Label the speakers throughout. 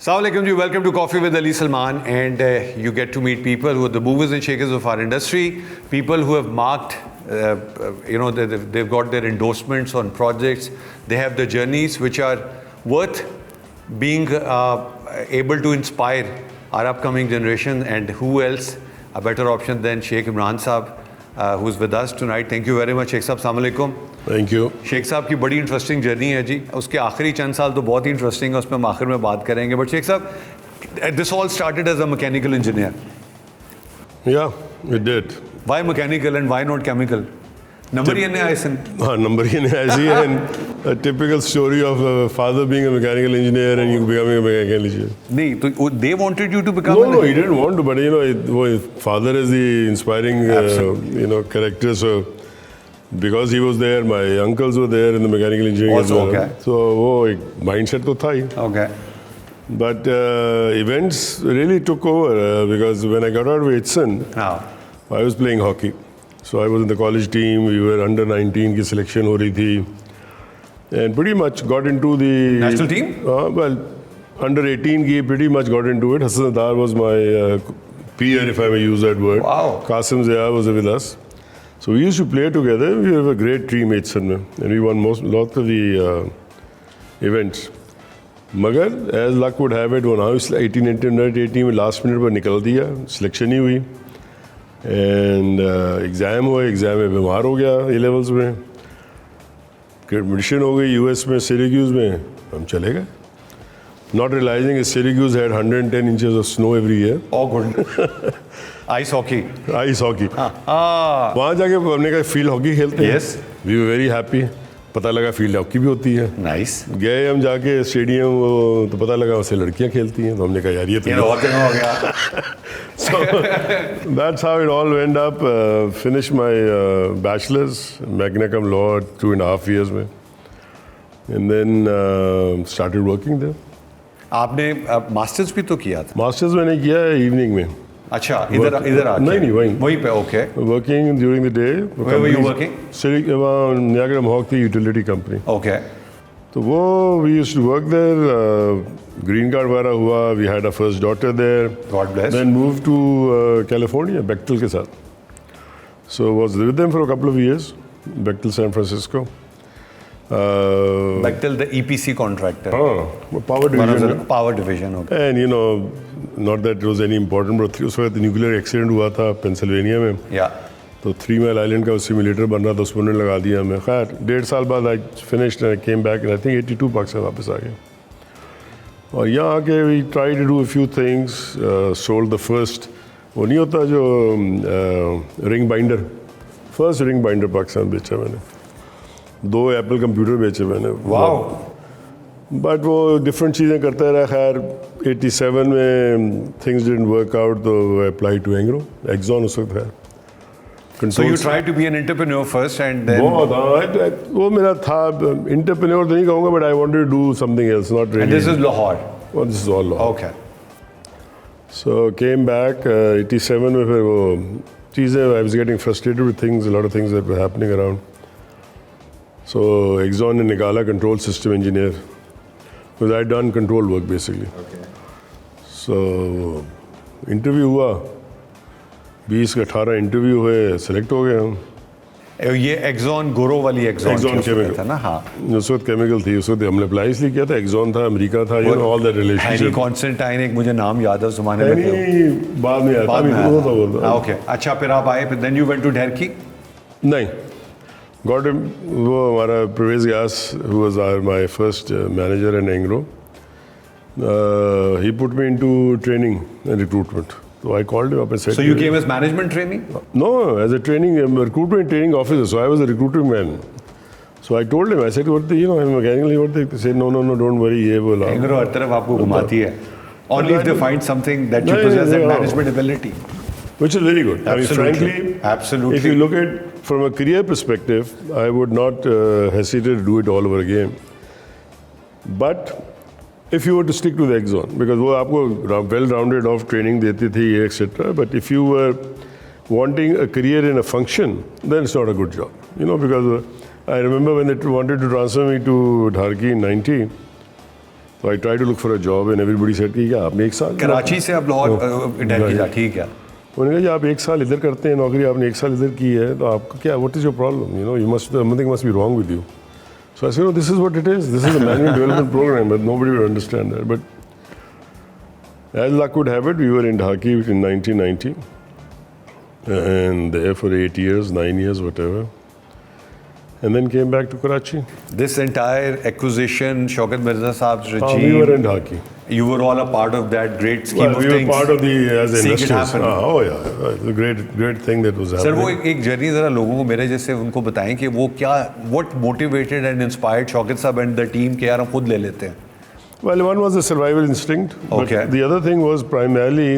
Speaker 1: Assalamu alaikum ji, welcome to Coffee with Ali Salman, and you get to meet people who are the movers and shakers of our industry, people who have marked, they've got their endorsements on projects, they have the journeys which are worth being able to inspire our upcoming generation. And who else a better option than Sheikh Imran Saab, who's with us tonight. Thank you very much, Sheikh Saab. Assalamu alaikum.
Speaker 2: Thank you.
Speaker 1: Sheikh साहब की बड़ी interesting journey है जी, उसके आखिरी चंद साल तो बहुत ही interesting है, उसमें हम आखिर में बात करेंगे। But Sheikh sahab, this all started as a mechanical engineer.
Speaker 2: Yeah it did.
Speaker 1: Why mechanical and why not chemical? Number ही नहीं आए सन।
Speaker 2: हाँ, नंबर ही नहीं ऐसी है। A typical story of a father being a mechanical engineer and you becoming a mechanical engineer.
Speaker 1: नहीं तो they wanted you to become.
Speaker 2: No, he didn't want to, but his father is the inspiring character. So because he was there, my uncles were there in the mechanical engineering
Speaker 1: also,
Speaker 2: as well.
Speaker 1: Okay.
Speaker 2: So वो एक mindset तो था ही.
Speaker 1: Okay.
Speaker 2: But events really took over because when I got out of Edson, I was playing hockey. So I was in the college team. We were under 19 की selection हो रही थी, and pretty much got into the
Speaker 1: national team.
Speaker 2: Well, under 18 की pretty much got into it. Hassan Adar was my peer, if I may use that word.
Speaker 1: Wow.
Speaker 2: Qasim Zia was with us. So we used to play together. We have a great team Edson में, and we won lots of the events. मगर as luck would have it, वो now 18 में last minute पर निकल दिया, selection ही हुई, and exam हुआ, exam में बीमार हो गया A-levels में, admission हो गई US में Syracuse में, हम चले गए. Not realizing that Syracuse had 110 inches of snow every year.
Speaker 1: Oh, good. Ice hockey.
Speaker 2: Ice hockey. वहाँ जाके हमने कहा फील्ड हॉकी खेलते हैं.
Speaker 1: Yes.
Speaker 2: We were very happy. पता लगा फील्ड हॉकी भी होती है.
Speaker 1: Nice.
Speaker 2: गए हम जाके स्टेडियम, तो पता लगा वैसे लड़कियाँ खेलती हैं. तो हमने कहा यार ये तो
Speaker 1: और जगह हो गया.
Speaker 2: So that's how it all went up. Finished my bachelor's, magna cum laude, 2.5 years में, and then started working there.
Speaker 1: आपने मास्टर्स भी तो किया था?
Speaker 2: मास्टर्स मैंने किया है इवनिंग में.
Speaker 1: अच्छा, इधर आके?
Speaker 2: नहीं
Speaker 1: वहीं पे. Okay.
Speaker 2: Working during the day.
Speaker 1: Where were you working?
Speaker 2: Haque utility company.
Speaker 1: Okay.
Speaker 2: तो वो we used to work there. Green card वगैरह हुआ. We had our first daughter there.
Speaker 1: God bless.
Speaker 2: Then moved to California, Bechtel के साथ. So was with them for a couple of years. Bechtel, San Francisco.
Speaker 1: Bechtel, the EPC contractor.
Speaker 2: Power division.
Speaker 1: Power division. Okay.
Speaker 2: And not that it was any important, but उस वक्त nuclear accident हुआ था Pennsylvania में. तो 3 Mile Island का simulator बन रहा था, उसमें उन्होंने लगा दिया हमें. खैर 1.5 साल बाद I finished and I came back and I think 82 Pakistan वापस आ गए. और यहाँ आके we try to do a few things. Sold the first, वो नहीं होता जो ring binder, first ring binder Pakistan बेचा मैंने. 2 एप्पल कंप्यूटर बेचे मैंने.
Speaker 1: वाओ.
Speaker 2: बट वो डिफरेंट चीज़ें करता रहा. खैर 87 में थिंग्स डिडंट वर्क आउट, तो अप्लाई टू एक्सॉन उस वक्त है.
Speaker 1: So you tried to be an entrepreneur first and then.
Speaker 2: वो मेरा था, entrepreneur तो नहीं कहूँगा, but I wanted to do something else, not really.
Speaker 1: And this is Lahore.
Speaker 2: Oh, this is all Lahore.
Speaker 1: Okay.
Speaker 2: So came back 87 में फिर वो चीज़ें, I was getting frustrated with things, a lot of things that were happening around. So Exxon ने निकाला control system engineer, because I had done control work basically.
Speaker 1: Okay.
Speaker 2: So interview हुआ, 20 का 18 interview हुए, select हो गए हम.
Speaker 1: ये axon गोरो वाली एक्सॉन
Speaker 2: केमिकल
Speaker 1: था ना? हाँ.
Speaker 2: उस वक्त केमिकल थी, उस वक्त हमने अप्लाई इसलिए किया था. एक्सॉन था, अमेरिका था, ऑल दैट रिलेशनशिप.
Speaker 1: कॉन्स्टेंटाइन, एक मुझे नाम याद है उस जमाने में.
Speaker 2: बाद में आया.
Speaker 1: ओके. अच्छा, फिर आप आए, then you went to Daharki?
Speaker 2: नहीं, गॉट हिम. वो हमारा Pravesh Vyas, who was my first manager in Engro, he put me into training and recruitment. So I called him up and said.
Speaker 1: So you came as management trainee?
Speaker 2: No, as a recruitment training officer. So I was a recruiting man. So I told him, I said, what I'm mechanically what they said, no, don't worry, ये वो ला.
Speaker 1: Engro हर तरफ आपको घुमाती है. Only if they find something that you possess that management ability.
Speaker 2: Which is very good.
Speaker 1: Absolutely.
Speaker 2: I mean, frankly,
Speaker 1: absolutely.
Speaker 2: If you look at from a career perspective, I would not hesitate to do it all over again. But if you were to stick to the Exxon, because वो आपको well-rounded off training देती थी, etc. But if you were wanting a career in a function, then it's not a good job. Because I remember when they wanted to transfer me to Haque in 90, So I tried to look for a job and everybody said कि क्या आपने एक साल
Speaker 1: कराची से आप Lahore India जा, ठीक है।
Speaker 2: उन्होंने कहा आप एक साल इधर करते हैं नौकरी, आपने एक साल इधर की है, तो आपका क्या, what is your problem, you know, you must, something must be wrong with you. So I said, no, this is what it is. This is a management development program, but nobody would understand that. But as luck would have it, we were in Haque in 1990 and there for 8 years, 9 years, whatever. And then came back to Karachi.
Speaker 1: This entire acquisition, Shaukat Mirza Saab's regime.
Speaker 2: We were in Haque.
Speaker 1: You were all a part of that great scheme of
Speaker 2: we
Speaker 1: things.
Speaker 2: We were part of the as investors.
Speaker 1: Oh
Speaker 2: yeah, it's a great thing that was happening.
Speaker 1: Sir, वो एक journey जरा लोगों को मेरे जैसे उनको बताएं कि वो क्या, what motivated and inspired Shaukat Saab and the team कि यार हम खुद ले लेते हैं.
Speaker 2: Well, one was the survival instinct.
Speaker 1: Okay.
Speaker 2: But the other thing was primarily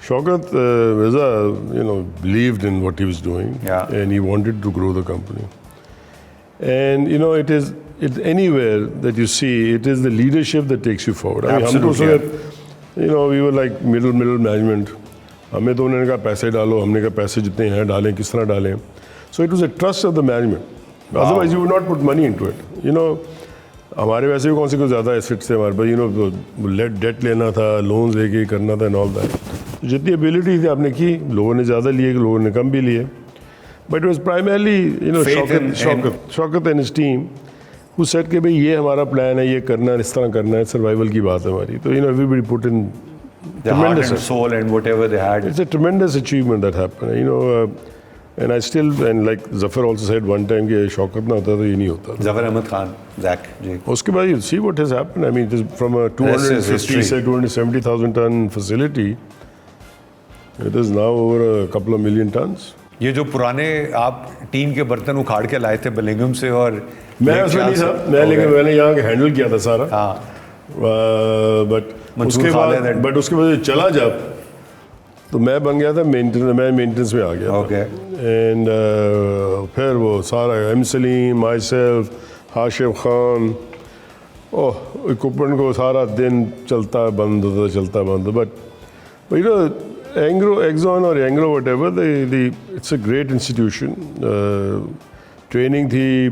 Speaker 2: Shaukat Mirza, you know, believed in what he was doing.
Speaker 1: Yeah.
Speaker 2: And he wanted to grow the company. And you know, it's anywhere that you see, it is the leadership that takes you forward. I mean,
Speaker 1: Absolutely.
Speaker 2: you know, we were like middle management. हमें तो उन्होंने कहा पैसे डालो, हमने कहा पैसे जितने हैं डालें, किस तरह डालें. So it was a trust of the management. Otherwise, you would not put money into it. You know, हमारे वैसे भी कौन से कुछ ज़्यादा एसेट्स थे हमारे पास. You know, डेट लेना था, लोन्स लेके करना था and all that. जितनी एबिलिटी थी आपने की, लोगों ने ज़्यादा लिए, लोगों ने कम भी लिए. But it was primarily, you know, Shaukat and his team who said कि भाई ये हमारा plan है, ये करना है, इस तरह करना है, survival की बात है हमारी. तो you know, everybody put in
Speaker 1: the heart and soul and whatever they had.
Speaker 2: It's a tremendous achievement that happened. You know, and I still, and like Zafar also said one time कि Shaukat ना होता तो ये नहीं होता.
Speaker 1: Zafar Ahmed Khan, Zach जी.
Speaker 2: उसके बाद you see what has happened. I mean, it is from a 270,000 ton facility. It is now over a couple of million tons.
Speaker 1: ये जो पुराने आप टीन के बर्तन उखाड़ के लाए थे बलिंगम से और
Speaker 2: मैं उसमें नहीं था, मैंने यहाँ के हैंडल किया था सारा. बट उसके बाद चला जब तो मैं बन गया था मेंटेनेंस में आ गया. एंड फिर वो सारा M Salim, myself, Hashim Khan, equipment को सारा दिन चलता बंद होता. But you know, Exxon or Anglo, whatever, it's a great institution. Training थी,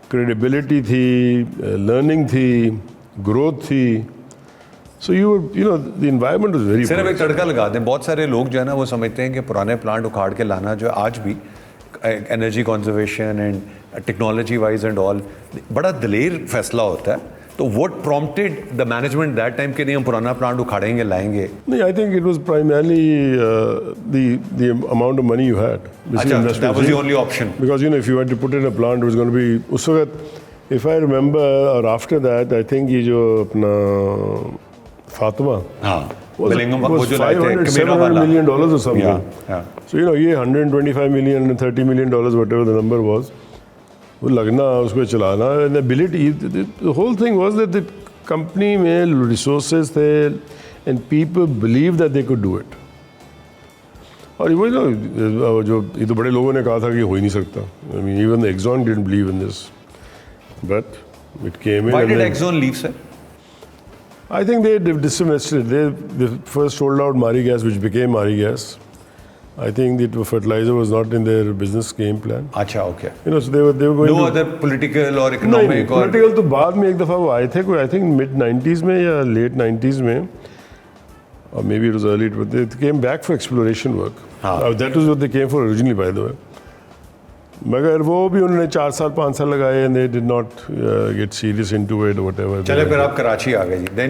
Speaker 2: credibility थी, learning थी, growth थी. So you know, the environment was very.
Speaker 1: सिर्फ एक तड़का लगा दें. बहुत सारे लोग जो है ना वो समझते हैं कि पुराने प्लांट उखाड़ के लाना जो आज भी energy conservation and technology wise and all बड़ा दलेर फैसला होता है. तो what prompted the management that time कि नहीं हम पुराना प्लांट उखाड़ेंगे लाएंगे?
Speaker 2: नहीं, I think it was primarily the amount of money you had.
Speaker 1: अच्छा, that was the only option.
Speaker 2: Because you know, if you had to put in a plant, it was going to be उस वक्त, if I remember, or after that, I think ये जो अपना Fatima,
Speaker 1: was
Speaker 2: $500-700 million or something.
Speaker 1: Yeah.
Speaker 2: So you know, ये $125 million and $30 million, whatever the number was. वो लगना, उसको चलाना, and ability, the whole thing was that the company में resources थे and people believed that they could do it. और वही ना जो ये तो बड़े लोगों ने कहा था कि हो ही नहीं सकता. I mean, even the Exxon didn't believe in this, but it came in.
Speaker 1: Why did Exxon leave, sir?
Speaker 2: I think they disinvested. They first sold out Mari Gas, which became Mari Gas. I think the fertilizer was not in their business game plan.
Speaker 1: अच्छा, okay.
Speaker 2: You know, so they were going.
Speaker 1: No other political or economic.
Speaker 2: नहीं, political तो बाद में एक दफा वो आए थे कोई, I think mid 90s में या late 90s में, or maybe it was early, but they came back for exploration work. That was what they came for originally, by the way. मगर वो भी उन्होंने 4 साल 5 साल लगाए and they did not get serious into it or whatever.
Speaker 1: चले फिर आप कराची आ गए जी. Then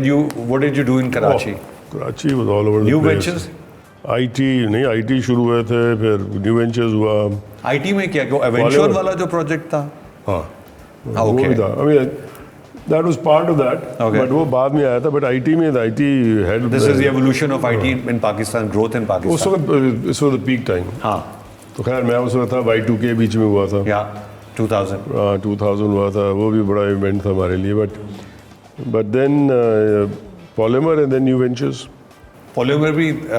Speaker 1: what did you do in Karachi?
Speaker 2: Karachi was all over the place.
Speaker 1: New ventures?
Speaker 2: IT नहीं, IT शुरू हुए थे, फिर न्यू वेंचर्स हुआ.
Speaker 1: IT में क्या एवेंचर वाला जो प्रोजेक्ट था?
Speaker 2: वो भी था. I mean, that was part of that. But वो बाद में आया था. But IT में IT had.
Speaker 1: This is the evolution of IT in Pakistan, growth in Pakistan.
Speaker 2: उस वक्त इस वक्त peak time.
Speaker 1: हाँ.
Speaker 2: तो खैर मैं उस वक्त था, Y2K बीच में हुआ था.
Speaker 1: 2000
Speaker 2: हुआ था. वो भी बड़ा इवेंट था हमारे लिए. But then polymer and then new ventures.
Speaker 1: Polymer भी
Speaker 2: I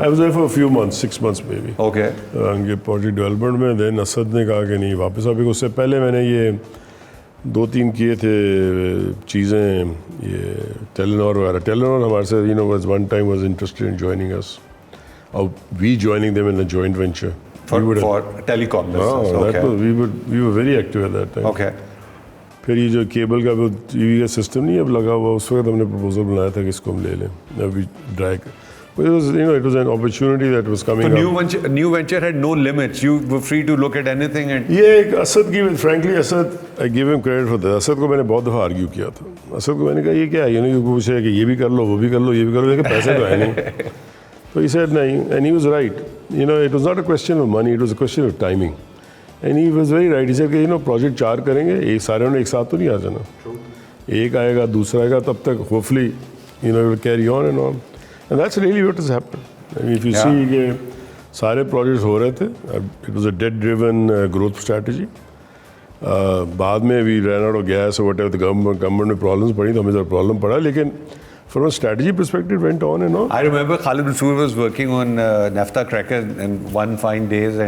Speaker 2: was there for a few months, 6 months maybe.
Speaker 1: Okay.
Speaker 2: उनके प्रोजेक्ट डेवलपमेंट में. देन असद ने कहा कि नहीं वापस आओ. उससे पहले मैंने ये 2-3 किए थे चीज़ें, ये टेलेनॉर वगैरह. टेलेनॉर हमारे से you know was one time was interested in joining us, or we joining them in a joint venture.
Speaker 1: For telecom business.
Speaker 2: Okay. We were very active at that time.
Speaker 1: Okay.
Speaker 2: फिर ये जो cable का वो TV का system नहीं अब लगा हुआ, उस वक्त हमने प्रपोजल बनाया था कि इसको हम ले लें अभी ड्राई कर. But it was an opportunity that was coming up.
Speaker 1: New venture had no limits. You were free to look at anything. And
Speaker 2: ये एक असद की, frankly Asad, I give him credit for that. Asad को मैंने बहुत दफ़ा आर्ग्यू किया था. असद को मैंने कहा ये क्या है, पूछे कि ये भी कर लो, वो भी कर लो, ये भी कर लो, लेकिन पैसे तो है नहीं. So he said नहीं, and he was right. It was not a question of money, it was a question of timing. And he was very right. He said कि प्रोजेक्ट 4 करेंगे, एक सारे ने एक साथ तो नहीं आ जाना. एक आएगा, दूसरा आएगा, तब तक hopefully it will carry on and on. And that's really what has happened. I mean, if you see कि सारे projects हो रहे थे, it was a debt-driven growth strategy. बाद में we ran out of gas or whatever, the government में problems पड़ी, तो हमें ज़रा problem पड़ा, लेकिन from a strategy perspective, it went on and on.
Speaker 1: I remember Khalid Mansoor was working on naphtha cracker in one fine days,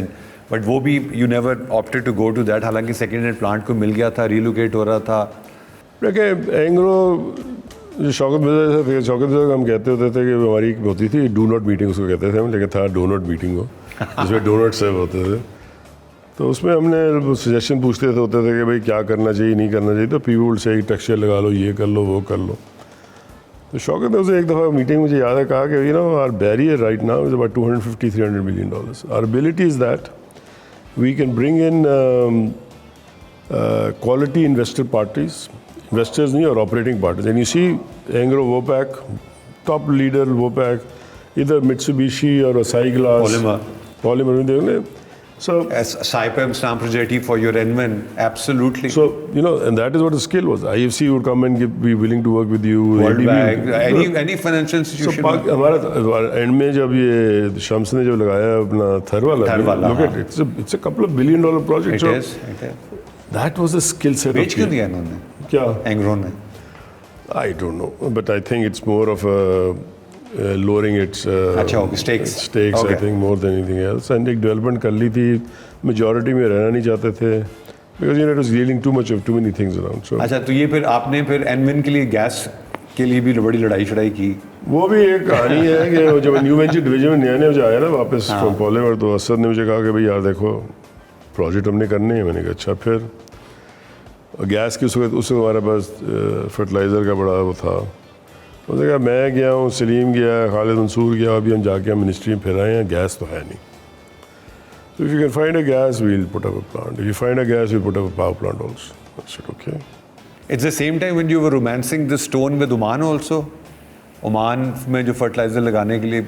Speaker 1: but वो भी you never opted to go to that. हालांकि second-hand plant को मिल गया था, relocate हो रहा था.
Speaker 2: देखिए एंग्रो जो शौकत मिर्ज़ा हम कहते होते थे कि हमारी होती थी डो नॉट मीटिंग, उसको कहते थे हम, लेकिन था डो नॉट मीटिंग हो, जिसमें डोनट सर्व होते थे. तो उसमें हमने सजेशन पूछते होते थे कि भाई क्या करना चाहिए, नहीं करना चाहिए. तो पीपल से टेक्सचर लगा लो, ये कर लो, वो कर लो. तो शौकत ने उसे एक दफ़ा मीटिंग मुझे याद है कहा कि our barrier right now is about $250-300 million. Our ability is that we can bring in quality investor parties, investors or operating parties. And you see Anglo Vopak, top leader Vopak, either Mitsubishi or a Glass. Polymer. So
Speaker 1: Saipem stamp project for your Enman, absolutely.
Speaker 2: So, and that is what the skill was. IFC would come and be willing to work with you.
Speaker 1: World Bank, any financial institution.
Speaker 2: So, हमारा end में जब ये शम्स ने जब लगाया अपना थरवाला, look at it. It's a couple of $1 billion project.
Speaker 1: It is.
Speaker 2: That was a skill set.
Speaker 1: बेच क्यों दिया इन्होंने?
Speaker 2: क्या?
Speaker 1: एंग्रो ने?
Speaker 2: I don't know, but I think it's more of a lowering its
Speaker 1: stakes,
Speaker 2: okay. I think more than anything else. And एक development कर ली थी, majority में रहना नहीं चाहते थे, because it was dealing too many things around. So
Speaker 1: अच्छा, तो ये फिर आपने फिर एनविन के लिए गैस के लिए भी बड़ी लड़ाई की.
Speaker 2: वो भी एक कहानी है कि जब न्यू वेंचर डिवीजन में नया जो आया ना वापस फ्रॉम पॉलीमर, तो असद ने मुझे कहा कि भाई यार देखो प्रोजेक्ट हमने करने हैं. मैंने कहा अच्छा. फिर गैस की उस हमारे पास फर्टिलाइज़र का बड़ा वो था. उसने कहा मैं गया हूँ, सलीम गया, खालिद मंसूर गया, अभी हम जाके हम मिनिस्ट्री में फिर आए हैं, गैस तो है नहीं. So if you can find a gas, we'll put up a plant. If you find a gas, we'll put up a power plant also. I said okay.
Speaker 1: It's the same time when you were romancing the stone with Oman also. Oman में जो fertiliser लगाने के लिए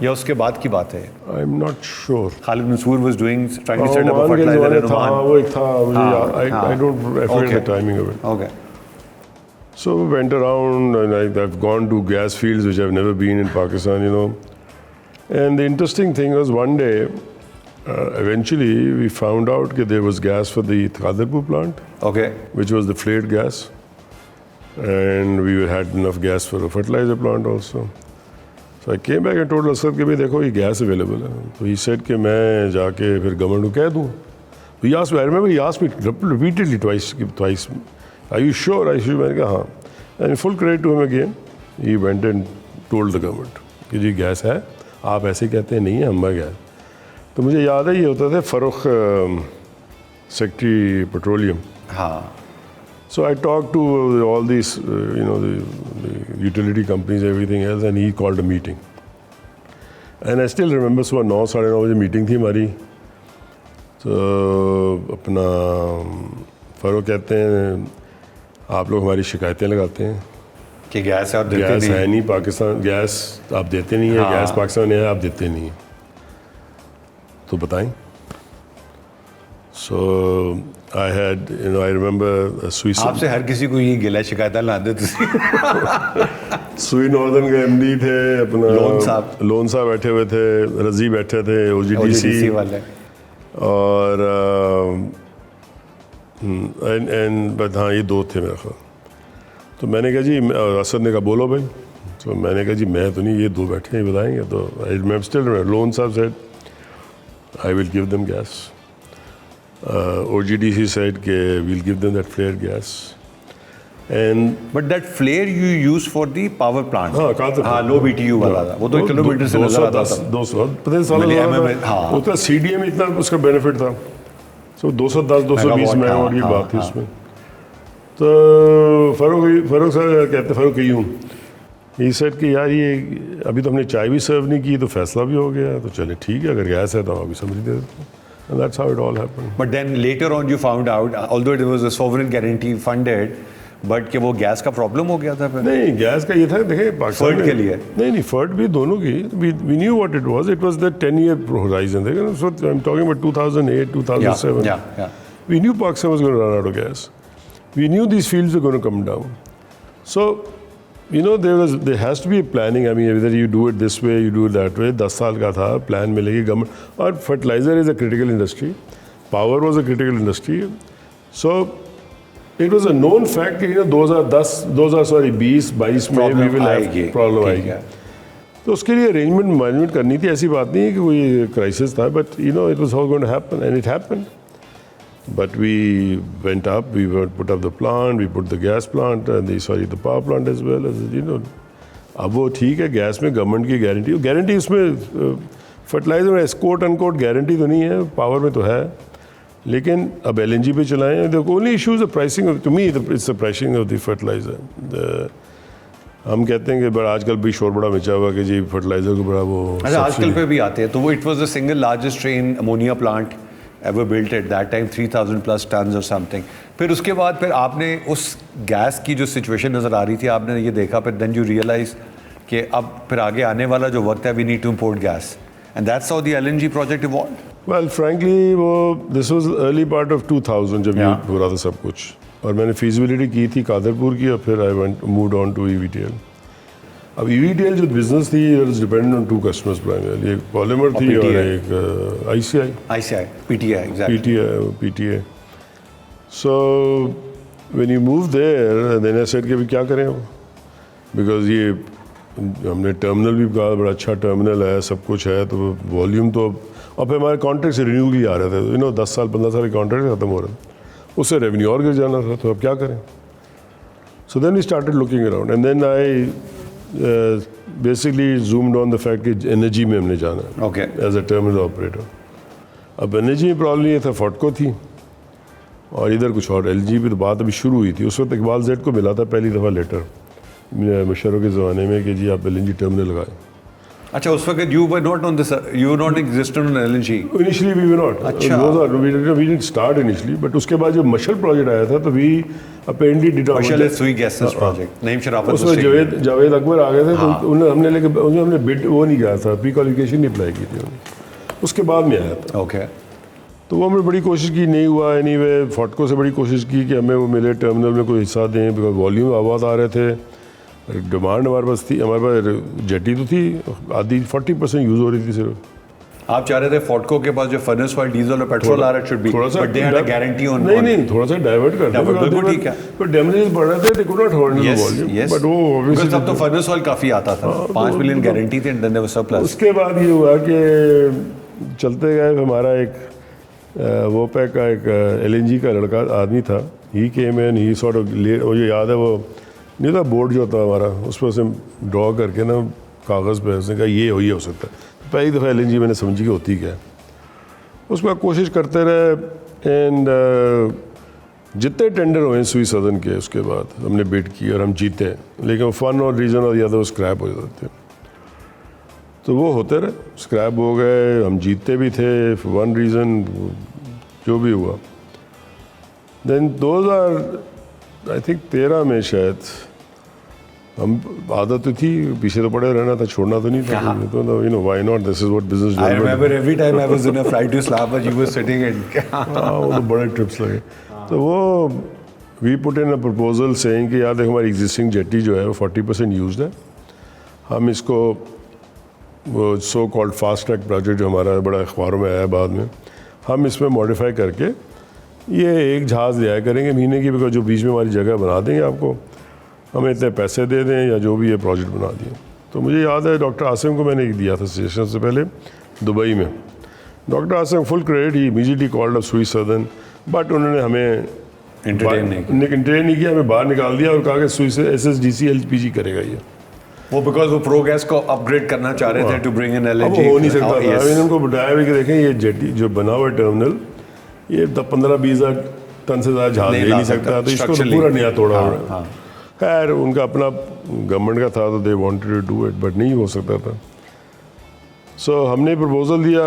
Speaker 1: या उसके बाद की बात है?
Speaker 2: I'm not sure.
Speaker 1: Khalid Mansoor was trying to set up a fertilizer in Oman.
Speaker 2: वो एक था, I don't remember the timing of it.
Speaker 1: Okay.
Speaker 2: So we went around and I've gone to gas fields which I've never been in Pakistan, And the interesting thing was one day, eventually we found out that there was gas for the Qadirpur plant, which was the flared gas. And we had enough gas for a fertilizer plant also. So I came back and told Asad कि भाई देखो ये gas available है. So he said कि मैं जाके फिर government को कह दूँ. So he asked me, I remember he asked me repeatedly twice. Are you sure? मैंने कहा हाँ. And full credit to him again. He went and told the government कि जी गैस है, आप ऐसे कहते हैं नहीं है, हमारा गैस. तो मुझे याद है ये होता था फरुख सेक्रेटरी पेट्रोलियम.
Speaker 1: हाँ.
Speaker 2: So I talked to all these, the utility companies, everything else, and he called a meeting. And I still remember, सुबह 9-9:30 बजे मीटिंग थी हमारी. तो अपना फरोख कहते हैं आप लोग हमारी शिकायतें लगाते हैं
Speaker 1: कि गैस आप देते नहीं.
Speaker 2: गैस है नहीं पाकिस्तान, गैस आप देते नहीं है, गैस पाकिस्तान है आप देते नहीं है, तो बताएं. So I had, I remember Suisse.
Speaker 1: आपसे हर किसी को ये गिला शिकायत लाते थे.
Speaker 2: सुई नॉर्दर्न के एमडी थे अपना लोन साहब बैठे हुए थे, रजी बैठे थे, ओजीडीसी
Speaker 1: वाले,
Speaker 2: और बट हाँ ये दो थे मेरे ख्याल. तो मैंने कहा जी, असद ने कहा बोलो भाई. तो मैंने कहा जी मैं तो नहीं, ये दो बैठे हैं बताएंगे. तो आई रिमेंबर स्टिल लोन साहब said I will give them gas. OGDC said we'll give them that flared gas.
Speaker 1: But that flare you use for the power plant.
Speaker 2: हाँ,
Speaker 1: low BTU वाला था. वो तो किलोमीटर से नजर आता था.
Speaker 2: 200 पता है उतना CD में इतना उसका बेनिफिट था. So 210-220 मेगावाट की बात थी उसमें. तो फ़ारूक सर कहते फ़ारूक यूँ ही सेड कि यार ये अभी तो हमने चाय भी सर्व नहीं की तो फैसला भी हो गया, तो चले ठीक है, अगर गैस है तो अभी समझ दे देते हैं. And that's how it all happened.
Speaker 1: But then later on you found out, although it was a sovereign guarantee funded, but कि वो गैस का प्रॉब्लम हो गया था फिर.
Speaker 2: नहीं, गैस का ये था, देखें पाकिस्तान
Speaker 1: फर्ड के लिए
Speaker 2: नहीं फर्ड भी दोनों की. we knew what it was the 10-year horizon. So I'm talking about 2008, 2007.
Speaker 1: Yeah.
Speaker 2: We knew Pakistan was going to run out of gas. We knew these fields were going to come down. So there has to be a planning. I mean, whether you do it this way, you do it that way. 10 साल का था, plan मिलेगी government. और fertiliser is a critical industry, power was a critical industry. So it was a known fact कि 2020-22 में we will have problem आएगी. तो उसके लिए अरेंजमेंट मैनेजमेंट करनी थी. ऐसी बात नहीं है कि कोई क्राइसिस था, but it was how going to happen and it happened. But we went up, we put up the plant, we put the gas plant, the power plant as well. अब वो ठीक है, गैस में government की guarantee उसमें fertiliser में Escorts unquote guarantee तो नहीं है, पावर में तो है, लेकिन अब LNG पे चलाएं. The only issue is the pricing. To me it's the pricing of the fertiliser. हम कहते हैं कि बड़ा आजकल भी शोर बड़ा मचा हुआ कि जी फर्टिलाइजर को बड़ा वो
Speaker 1: आजकल पे भी आते हैं. तो वो it was the single largest train ammonia plant ever built at that time, 3,000 plus tons or something. फिर उसके बाद फिर आपने उस गैस की जो सिचुएशन नज़र आ रही थी, आपने ये देखा, फिर then you realize कि अब फिर आगे आने वाला जो वक्त है, we need to import gas. And that's how the LNG project evolved.
Speaker 2: Well, frankly, this was early part of 2000 जब ये हो रहा था सब कुछ. और मैंने feasibility की थी कादरपुर की, और फिर I moved on to EVTL. अब EVTL जो बिजनेस थी, it was dependent on 2 customers primarily. एक पॉलीमर थी और एक ICI. PTA. So when you move there, then I said कि अभी क्या करें, because ये हमने टर्मिनल भी कहा, बड़ा अच्छा टर्मिनल है, सब कुछ है, तो वॉल्यूम तो अब फिर हमारे कॉन्ट्रैक्ट से रिन्यू के आ रहे थे. 10 साल 15 साल के कॉन्ट्रैक्ट खत्म हो रहे थे, उससे रेवेन्यू और गिर जाना था, तो अब क्या करें. So then we started looking around, and then I basically zoomed on the fact कि एनर्जी में हमने जाना है.
Speaker 1: Okay.
Speaker 2: As a terminal operator. अब एनर्जी में प्रॉब्लम ये था, फॉटको थी और इधर कुछ और. LNG पे तो बात अभी शुरू हुई थी. उस वक्त इकबाल जेड को मिला था पहली दफ़ा लेटर मुशर्रफ के ज़माने में कि जी आप LNG टर्मिनल लगाएं.
Speaker 1: अच्छा, उस वक्त you were not existent on LNG.
Speaker 2: Initially we were not.
Speaker 1: अच्छा.
Speaker 2: We didn't start initially, but उसके बाद जब मशल प्रोजेक्ट आया था तो we apparently did.
Speaker 1: Mashal is sui gases project. Naeem शराफत
Speaker 2: उसमें जावेद अकबर आ गए थे, तो हमने बिड वो नहीं किया था, प्री क्वालिफिकेशन नहीं अप्लाई की थी. उसके बाद में आया था.
Speaker 1: ओके.
Speaker 2: तो वो हमने बड़ी कोशिश की, नहीं हुआ. एनीवे फॉटको से बड़ी कोशिश की कि हमें वो मिले, टर्मिनल में कोई हिस्सा दें, बिकॉज वॉल्यूम आवाज़ आ रहे थे. डिमांड हमारे पास थी, हमारे पास जेटी तो थी, आधी 40% यूज़ हो रही थी सिर्फ.
Speaker 1: आप चाह रहे थे फॉटको के पास जो फर्नेस ऑयल, डीजल और पेट्रोल आ रहा should be, but they had a guarantee on.
Speaker 2: नहीं, थोड़ा सा डाइवर्ट कर दो.
Speaker 1: बिल्कुल ठीक है,
Speaker 2: पर डैमेजेस बढ़ रहे थे, they could not hold the volume. But वो ऑब्वियसली
Speaker 1: तब तो फर्नेस ऑयल काफ़ी आता था, 5 मिलियन गारंटी थी, and then there was surplus.
Speaker 2: उसके बाद ये हुआ कि चलते गए. हमारा एक वो पैक का एक LNG का लड़का आदमी था. ही केम इन, ही सॉर्ट ऑफ, मुझे याद है वो नहीं था बोर्ड जो होता हमारा, उस पर से ड्रॉ करके ना कागज़ पे उसने कहा ये हो सकता है. पहली दफ़ा LNG मैंने समझी कि होती क्या है. उसके बाद कोशिश करते रहे, एंड जितने टेंडर हुए सुई सदन के, उसके बाद हमने बिड की और हम जीते, लेकिन फन और रीज़न और या तो स्क्रैप हो जाते थे. तो वो होते रहे, स्क्रैप हो गए, हम जीतते भी थे वन रीज़न, जो भी हुआ. देन 2013 में शायद हम, आदत तो थी, पीछे तो पड़े रहना था, छोड़ना तो नहीं था. तो why not, this is what business.
Speaker 1: I remember every time I was in a flight to Islamabad, you were sitting in.
Speaker 2: वो तो बड़े ट्रिप्स लगे. तो वो we put in a proposal saying कि यार देखो हमारी एग्जिस्टिंग जेटी जो है वो 40% यूज्ड है. हम इसको वो so called fast track project जो हमारा बड़ा अखबारों में आया बाद में, हम इसमें मॉडिफाई करके ये एक जहाज़ दिया करेंगे महीने की, बिकॉज जो बीच में हमारी जगह बना देंगे आपको, हमें इतने पैसे दे दें या जो भी ये प्रोजेक्ट बना दिए. तो मुझे याद है डॉक्टर आसिम को मैंने दिया था सजेशन से पहले दुबई में. डॉक्टर आसिम फुल क्रेडिट, ही इमीडिएटली कॉल्ड अप सुई सदर्न, बट उन्होंने हमें
Speaker 1: इंटरटेन
Speaker 2: नहीं किया, हमें बाहर निकाल दिया और कहा कि सुई से SSDC LPG करेगा ये.
Speaker 1: वो बिकॉज वो प्रो गैस को अपग्रेड करना चाह रहे थे टू ब्रिंग इन LNG.
Speaker 2: वो हो नहीं सकता था. मैंने उनको बताया भी कि देखें ये जेटी जो बना हुआ टर्मिनल ये 15-20 हज़ार टन से ज़्यादा जहाज ले नहीं सकता, तो इसको तो पूरा नया तोड़ा हुआ है। खैर उनका अपना गवर्नमेंट का था, तो they wanted to do it, but नहीं हो सकता था। सो हमने प्रपोजल दिया,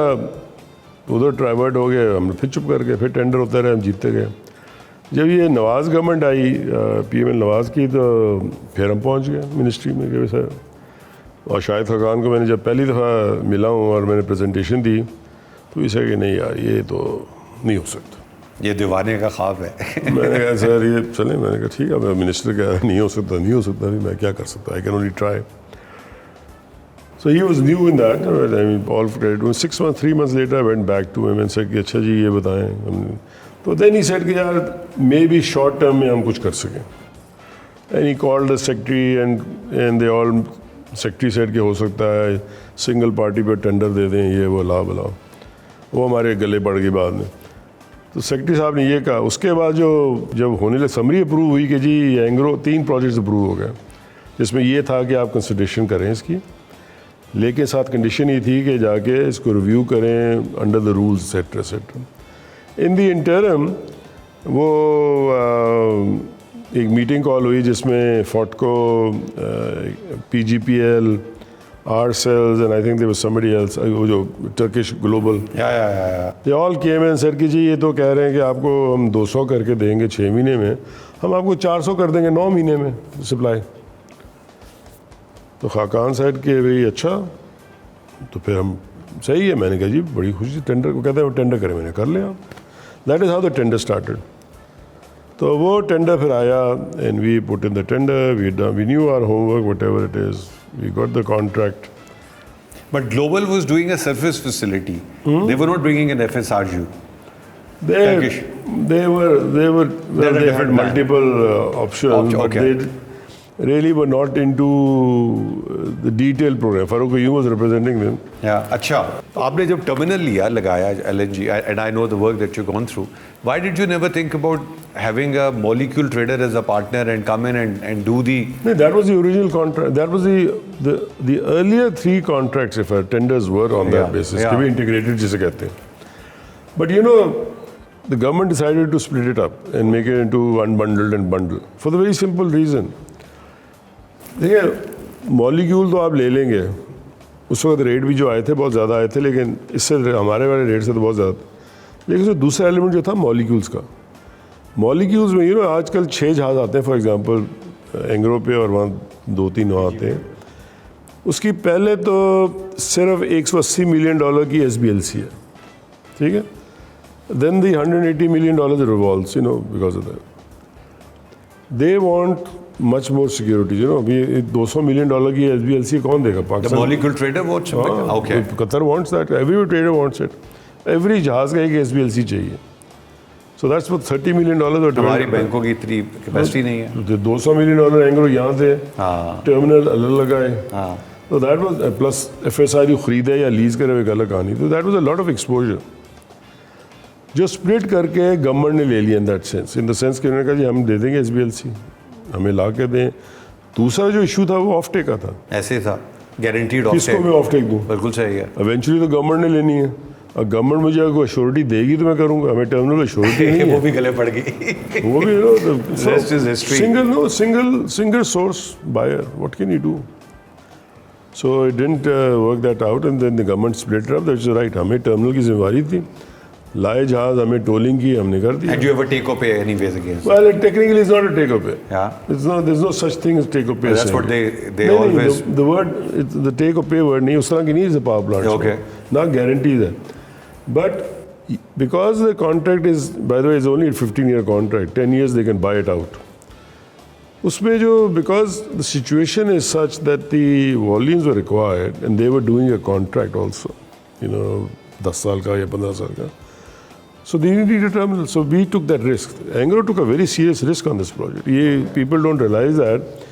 Speaker 2: उधर ट्राइवर्ट हो गए, हमने फिर चुप कर गए, फिर टेंडर होते रहे, हम जीतते गए। जब ये नवाज़ गवर्नमेंट आई, PM नवाज़ की, तो फिर हम पहुंच गए मिनिस्ट्री में कि सर, और शाहिद खाकान को मैंने जब पहली दफ़ा मिला हूँ और मैंने प्रेजेंटेशन दी, तो इसे कि नहीं यार ये तो नहीं हो सकता,
Speaker 1: ये दीवाने का ख्वाब है।
Speaker 2: मैंने कहा सर ये चले, मैंने कहा ठीक है, मैं मिनिस्टर कह रहा नहीं हो सकता, नहीं हो सकता, भी मैं क्या कर सकता, I can only try. So he was new in that. I mean, all credit to him. 6 months, 3 months later, I went back to him and said कि अच्छा जी ये बताएं। तो then he said कि यार maybe short term में हम कुछ कर सकें। And he called the secretary and they all secretary said कि हो सकता है single party पे टेंडर दे दें, ये वो ला बुलाओ। वो हमारे गले पड़ गई बाद में। तो सेक्रेटरी साहब ने ये कहा। उसके बाद जो जब होने लगे समरी अप्रूव हुई कि जी एंग्रो 3 प्रोजेक्ट्स अप्रूव हो गए, जिसमें ये था कि आप कंसिडरेशन करें इसकी, लेकिन साथ कंडीशन ये थी कि जाके इसको रिव्यू करें under the rules etcetera etcetera. In the interim वो एक मीटिंग कॉल हुई जिसमें फोटको, PGPL, ourselves and I think there was somebody else, वो जो Turkish global, they all came and said कि जी ये तो कह रहे हैं कि आपको हम 200 करके देंगे 6 महीने में, हम आपको 400 कर देंगे 9 महीने में सप्लाई। तो खाकान साइड के भाई अच्छा, तो फिर हम सही है, मैंने कहा जी बड़ी खुशी, टेंडर को कहते हैं वो टेंडर करें, मैंने कर लिया। That is how the tender started. तो वो टेंडर फिर आया and we put in the tender, we knew our homework whatever it is, we got the contract.
Speaker 1: But Global was doing a surface facility. They were not bringing an FSRU.
Speaker 2: Turkish. They had multiple options, but they really were not into the detailed program. Farouk Ayub was representing them.
Speaker 1: Yeah, अच्छा। आपने जब terminal लिया लगाया LNG, and I know the work that you've gone through, why did you never think about having a molecule trader as a partner and come in and do the?
Speaker 2: No, that was the original contract. That was the earlier 3 contracts, if our tenders were on that basis, to be integrated, जिसे कहते हैं. But you know, the government decided to split it up and make it into unbundled and bundle for the very simple reason. देखिए molecule तो आप ले लेंगे, उस वक्त रेट भी जो आए थे बहुत ज़्यादा आए थे, लेकिन इससे हमारे वाले रेट से तो बहुत ज़्यादा, लेकिन उसमें दूसरा एलिमेंट जो था मॉलिक्यूल्स का। मॉलिक्यूल्स में आजकल 6 जहाज़ आते हैं फॉर एग्जांपल एंग्रो पे, और वहाँ 2-3 आते हैं। उसकी पहले तो सिर्फ $180 मिलियन की SBLC है, ठीक है। Then the $180 million revolves, because of that they want much more security, अभी $200 मिलियन की SBLC कौन देगा? Pakistan.
Speaker 1: The molecule trader wants it. Okay.
Speaker 2: Qatar wants that. Every trader wants it. Every जहाज का एक SBLC चाहिए. So that's what $30 million.
Speaker 1: हमारी बैंकों की इतनी कैपेसिटी नहीं है।
Speaker 2: तो $200 मिलियन एंग्रो यहाँ से टर्मिनल अलग लगाए। तो that was plus FSRU खरीदे या लीज करे एक अलग कहानी। तो that was a lot of exposure जो स्प्लिट करके गवर्नमेंट ने ले लिया in that sense, in the sense कि उन्होंने कहा जी हम दे देंगे SBLC, हमें ला के दें। दूसरा जो इशू था वो ऑफ टेक का था।
Speaker 1: ऐसे था, गारंटीड ऑफ टेक।
Speaker 2: किसको मैं ऑफ टेक दूँ?
Speaker 1: बिल्कुल सही है।
Speaker 2: इवेंचुअली तो गवर्नमेंट ने लेनी है, और गवर्नमेंट मुझे अगर अश्योरिटी देगी तो मैं करूँगा। हमें टर्मिनल अश्योरिटी नहीं है।
Speaker 1: वो भी गले पड़ गई।
Speaker 2: वो भी single source buyer, what can you do? So it didn't work that out and then the government split up. That's right, हमें टर्मिनल की जिम्मेदारी थी, लाए जहाज, हमें टोलिंग की, हमने कर दी।
Speaker 1: And you ever take or pay anyways against?
Speaker 2: Well, technically it's not a take or pay.
Speaker 1: Yeah.
Speaker 2: There's no such thing as take or pay.
Speaker 1: That's what they always.
Speaker 2: The word, the take or pay word नहीं, उस तरह की नहीं है power plant.
Speaker 1: Okay.
Speaker 2: Not guarantees है. But because the contract is, by the way, it's only a 15-year contract. 10 years they can buy it out. उसमें जो because the situation is such that the volumes were required and they were doing a contract also, 10 साल का या 15 साल का. So they needed a terminal. So we took that risk. Angro took a very serious risk on this project. People don't realize that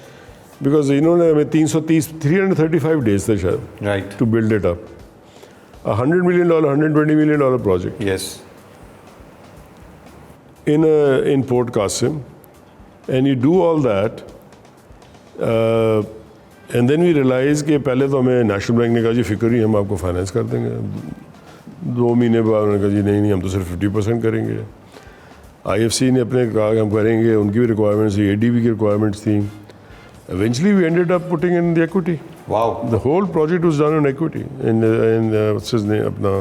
Speaker 2: because इन्होंने हमें 335 days थे शायद,
Speaker 1: right,
Speaker 2: to build it up. $100 million, $120 million project.
Speaker 1: Yes.
Speaker 2: In Port Qasim, and you do all that, and then we realize कि पहले तो हमें national bank ने कहा जी फिक्र नहीं, हम आपको फाइनेंस कर देंगे। 2 महीने बाद उन्होंने कहा जी नहीं हम तो सिर्फ 50% करेंगे। IFC ने अपने कहा कि हम करेंगे, उनकी भी रिक्वायरमेंट्स थी, ADB की रिक्वायरमेंट्स थी. Eventually we ended up putting in the equity.
Speaker 1: Wow.
Speaker 2: The whole project was done on equity. What's his name? अपना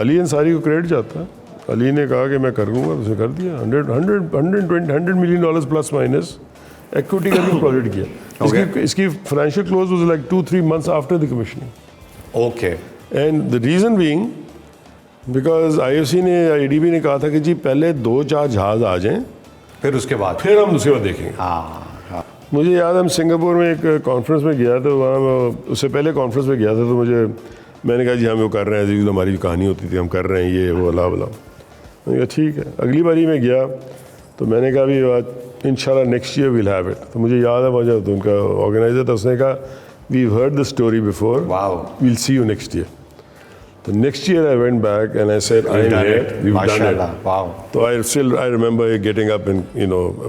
Speaker 2: अली अंसारी को क्रेडिट जाता है. अली ने कहा कि मैं कर दूंगा, तो उसने कर दिया. $100 million plus minus equity करके प्रोजेक्ट किया. इसकी financial close was like 2-3 months after the commissioning.
Speaker 1: Okay.
Speaker 2: And the reason being because IFC ने ADB ने कहा था कि जी पहले 2-4 जहाज आ जाएं,
Speaker 1: फिर उसके बाद
Speaker 2: देखेंगे.
Speaker 1: हाँ.
Speaker 2: मुझे याद है हम सिंगापुर में एक कॉन्फ्रेंस में गया, तो वहाँ उससे पहले कॉन्फ्रेंस में गया था, तो मैंने कहा जी हम वो कर रहे हैं, जो हमारी कहानी होती थी हम कर रहे हैं ये वो अला बला. मैंने कहा ठीक है. अगली बारी मैं गया तो मैंने कहा भी इंशाल्लाह next year will have it. तो मुझे याद है वजह तो उनका ऑर्गेनाइजर था, उसने कहा we heard the story before, we'll see you next year. So next year I went back and I said, I'm here, we've done it.
Speaker 1: Wow.
Speaker 2: So I remember getting up and,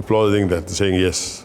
Speaker 2: applauding that, saying yes.